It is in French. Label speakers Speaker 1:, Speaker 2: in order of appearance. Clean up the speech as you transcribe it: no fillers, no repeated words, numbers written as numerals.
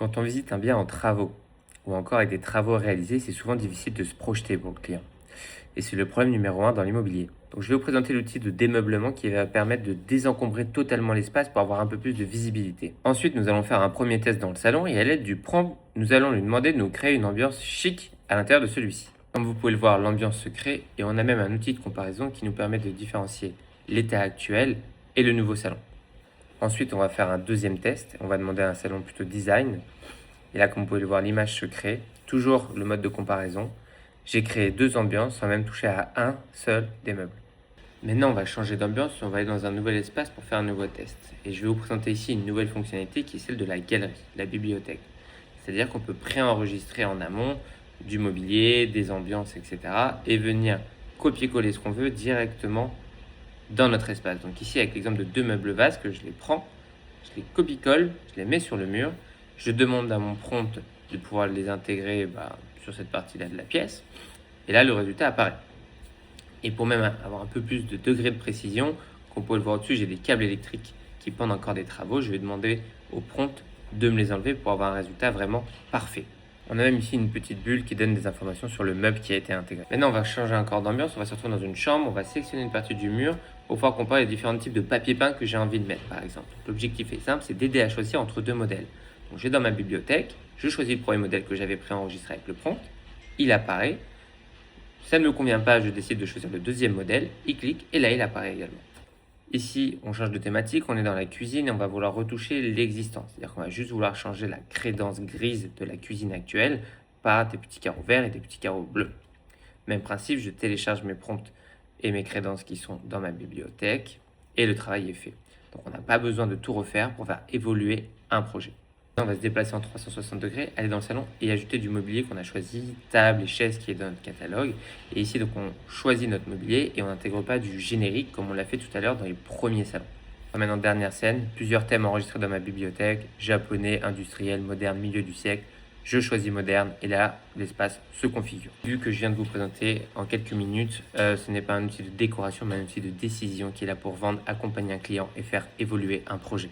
Speaker 1: Quand on visite un bien en travaux ou encore avec des travaux réalisés, c'est souvent difficile de se projeter pour le client. Et c'est le problème numéro un dans l'immobilier. Donc je vais vous présenter l'outil de démeublement qui va permettre de désencombrer totalement l'espace pour avoir un peu plus de visibilité. Ensuite, nous allons faire un premier test dans le salon et à l'aide du prompt, nous allons lui demander de nous créer une ambiance chic à l'intérieur de celui-ci. Comme vous pouvez le voir, l'ambiance se crée et on a même un outil de comparaison qui nous permet de différencier l'état actuel et le nouveau salon. Ensuite, on va faire un deuxième test. On va demander à un salon plutôt design. Et là, comme vous pouvez le voir, l'image se crée. Toujours le mode de comparaison. J'ai créé deux ambiances sans même toucher à un seul des meubles. Maintenant, on va changer d'ambiance. On va aller dans un nouvel espace pour faire un nouveau test. Et je vais vous présenter ici une nouvelle fonctionnalité qui est celle de la galerie, la bibliothèque. C'est-à-dire qu'on peut préenregistrer en amont du mobilier, des ambiances, etc. et venir copier-coller ce qu'on veut directement dans notre espace. Donc ici, avec l'exemple de deux meubles vases, que je les prends, je les copie-colle, je les mets sur le mur, je demande à mon prompt de pouvoir les intégrer sur cette partie-là de la pièce, et là, le résultat apparaît. Et pour même avoir un peu plus de degré de précision, comme vous pouvez le voir au-dessus, j'ai des câbles électriques qui pendent encore des travaux. Je vais demander au prompt de me les enlever pour avoir un résultat vraiment parfait. On a même ici une petite bulle qui donne des informations sur le meuble qui a été intégré. Maintenant, on va changer encore d'ambiance. On va se retrouver dans une chambre. On va sélectionner une partie du mur pour pouvoir comparer les différents types de papier peint que j'ai envie de mettre, par exemple. L'objectif est simple, c'est d'aider à choisir entre deux modèles. Donc, je vais dans ma bibliothèque. Je choisis le premier modèle que j'avais préenregistré avec le prompt. Il apparaît. Ça ne me convient pas, je décide de choisir le deuxième modèle. Il clique et là, il apparaît également. Ici, on change de thématique, on est dans la cuisine et on va vouloir retoucher l'existant. C'est-à-dire qu'on va juste vouloir changer la crédence grise de la cuisine actuelle par des petits carreaux verts et des petits carreaux bleus. Même principe, je télécharge mes prompts et mes crédences qui sont dans ma bibliothèque et le travail est fait. Donc on n'a pas besoin de tout refaire pour faire évoluer un projet. On va se déplacer en 360 degrés, aller dans le salon et ajouter du mobilier qu'on a choisi, table et chaise qui est dans notre catalogue. Et ici, donc, on choisit notre mobilier et on n'intègre pas du générique comme on l'a fait tout à l'heure dans les premiers salons. Maintenant, dernière scène, plusieurs thèmes enregistrés dans ma bibliothèque, japonais, industriel, moderne, milieu du siècle. Je choisis moderne et là, l'espace se configure. Vu que je viens de vous présenter en quelques minutes, ce n'est pas un outil de décoration, mais un outil de décision qui est là pour vendre, accompagner un client et faire évoluer un projet.